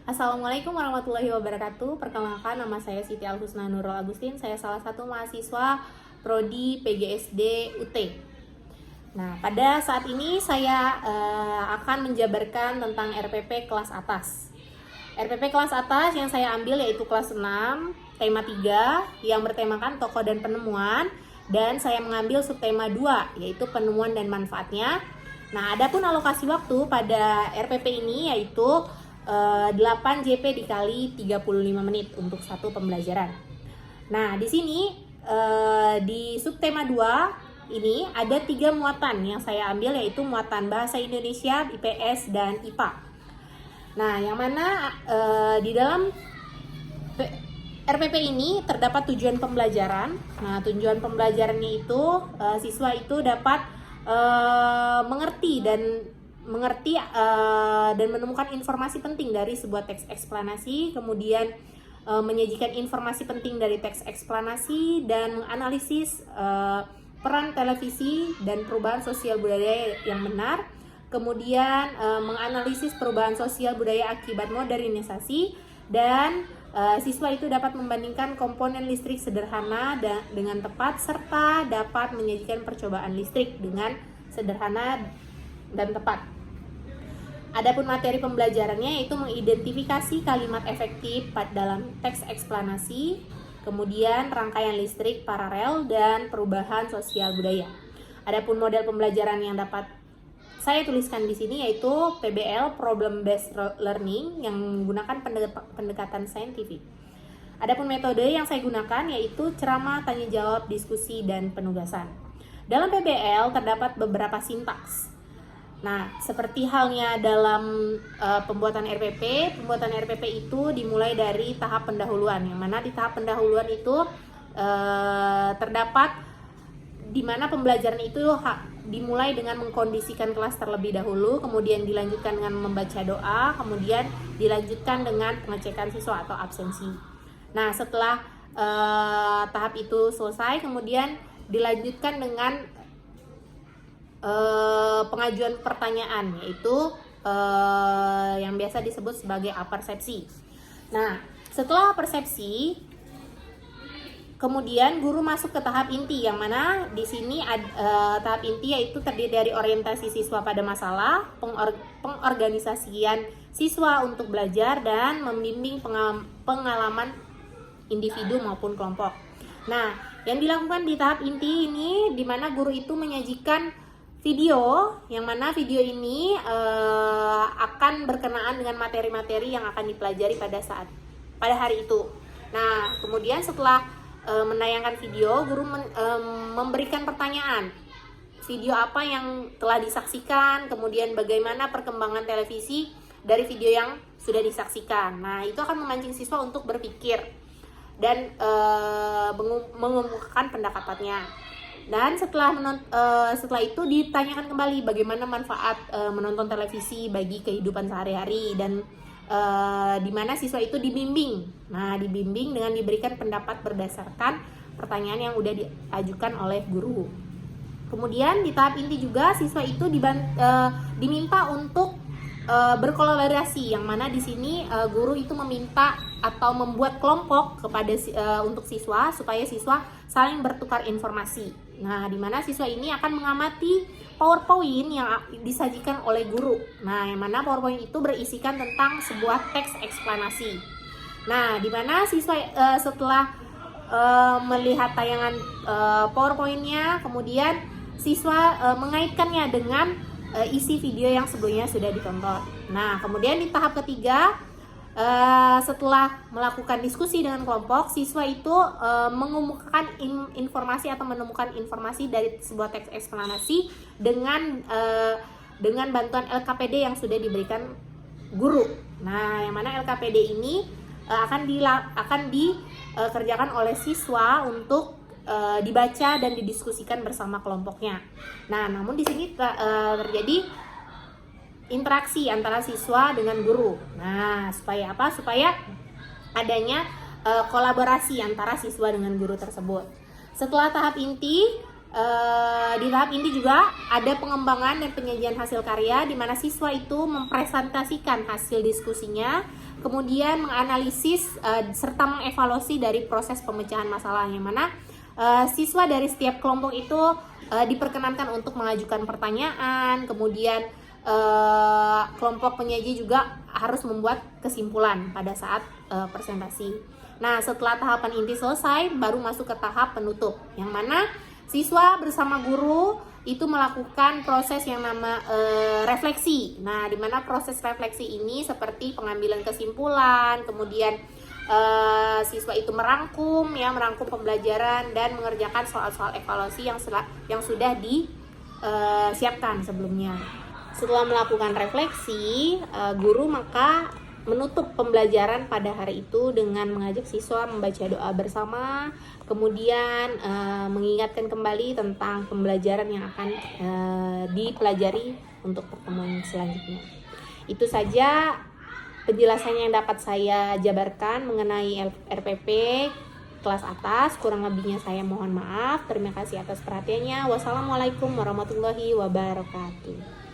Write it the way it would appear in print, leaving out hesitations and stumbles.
Assalamualaikum warahmatullahi wabarakatuh. Perkenalkan, nama saya Siti Alhusna Nurul Agustin. Saya salah satu mahasiswa Prodi PGSD UT. Nah, pada saat ini saya akan menjabarkan tentang RPP kelas atas. RPP kelas atas yang saya ambil yaitu kelas 6, tema 3 yang bertemakan tokoh dan penemuan, dan saya mengambil subtema 2 yaitu penemuan dan manfaatnya. Nah, adapun alokasi waktu pada RPP ini yaitu 8 JP dikali 35 menit untuk satu pembelajaran. Nah, di sini di subtema 2 ini ada 3 muatan yang saya ambil, yaitu muatan bahasa Indonesia, IPS, dan IPA. Nah, yang mana di dalam RPP ini terdapat tujuan pembelajaran. Nah, tujuan pembelajarannya itu siswa itu dapat mengerti dan menemukan informasi penting dari sebuah teks eksplanasi, kemudian menyajikan informasi penting dari teks eksplanasi, dan menganalisis peran televisi dan perubahan sosial budaya yang benar, kemudian menganalisis perubahan sosial budaya akibat modernisasi, dan siswa itu dapat membandingkan komponen listrik sederhana dengan tepat, serta dapat menyajikan percobaan listrik dengan sederhana dan tepat. Adapun materi pembelajarannya yaitu mengidentifikasi kalimat efektif dalam teks eksplanasi, kemudian rangkaian listrik paralel, dan perubahan sosial budaya. Adapun model pembelajaran yang dapat saya tuliskan di sini yaitu PBL, Problem Based Learning, yang menggunakan pendekatan saintifik. Adapun metode yang saya gunakan yaitu ceramah, tanya jawab, diskusi, dan penugasan. Dalam PBL terdapat beberapa sintaks. Nah, seperti halnya dalam pembuatan RPP itu dimulai dari tahap pendahuluan, yang mana di tahap pendahuluan itu terdapat di mana pembelajaran itu dimulai dengan mengkondisikan kelas terlebih dahulu, kemudian dilanjutkan dengan membaca doa, kemudian dilanjutkan dengan pengecekan siswa atau absensi. Nah, setelah tahap itu selesai, kemudian dilanjutkan dengan pengajuan pertanyaan, yaitu yang biasa disebut sebagai apersepsi. Nah, setelah persepsi, kemudian guru masuk ke tahap inti, yang mana di sini tahap inti yaitu terdiri dari orientasi siswa pada masalah, pengorganisasian siswa untuk belajar, dan membimbing pengalaman individu maupun kelompok. Nah, yang dilakukan di tahap inti ini di mana guru itu menyajikan video, yang mana video ini akan berkenaan dengan materi-materi yang akan dipelajari pada hari itu. Nah, kemudian setelah menayangkan video, guru memberikan pertanyaan. Video apa yang telah disaksikan, kemudian bagaimana perkembangan televisi dari video yang sudah disaksikan. Nah, itu akan memancing siswa untuk berpikir dan mengemukakan pendapatnya. Dan setelah itu ditanyakan kembali bagaimana manfaat menonton televisi bagi kehidupan sehari-hari, dan di mana siswa itu dibimbing. Nah, dibimbing dengan diberikan pendapat berdasarkan pertanyaan yang sudah diajukan oleh guru. Kemudian di tahap inti juga siswa itu diminta untuk berkolaborasi, yang mana di sini guru itu meminta atau membuat kelompok untuk siswa supaya siswa saling bertukar informasi. Nah, di mana siswa ini akan mengamati PowerPoint yang disajikan oleh guru. Nah, yang mana PowerPoint itu berisikan tentang sebuah teks eksplanasi. Nah, di mana siswa setelah melihat tayangan PowerPoint-nya, kemudian siswa mengaitkannya dengan isi video yang sebelumnya sudah ditonton. Nah, kemudian di tahap ketiga, setelah melakukan diskusi dengan kelompok, siswa itu mengemukakan informasi atau menemukan informasi dari sebuah teks eksplanasi dengan bantuan LKPD yang sudah diberikan guru. Nah, yang mana LKPD ini akan dikerjakan oleh siswa untuk dibaca dan didiskusikan bersama kelompoknya. Nah, namun di sini terjadi interaksi antara siswa dengan guru. Nah, supaya apa? Supaya adanya kolaborasi antara siswa dengan guru tersebut. Setelah tahap inti, di tahap inti juga ada pengembangan dan penyajian hasil karya, di mana siswa itu mempresentasikan hasil diskusinya kemudian menganalisis serta mengevaluasi dari proses pemecahan masalah, yang mana siswa dari setiap kelompok itu diperkenankan untuk mengajukan pertanyaan, kemudian kelompok penyaji juga harus membuat kesimpulan pada saat presentasi. Nah, setelah tahapan inti selesai, baru masuk ke tahap penutup, yang mana siswa bersama guru itu melakukan proses yang nama refleksi. Nah, di mana proses refleksi ini seperti pengambilan kesimpulan, kemudian siswa itu merangkum pembelajaran dan mengerjakan soal-soal evaluasi yang sudah disiapkan sebelumnya. Setelah melakukan refleksi, guru maka menutup pembelajaran pada hari itu dengan mengajak siswa membaca doa bersama, kemudian mengingatkan kembali tentang pembelajaran yang akan dipelajari untuk pertemuan selanjutnya. Itu saja penjelasannya yang dapat saya jabarkan mengenai RPP kelas atas. Kurang lebihnya saya mohon maaf. Terima kasih atas perhatiannya. Wassalamualaikum warahmatullahi wabarakatuh.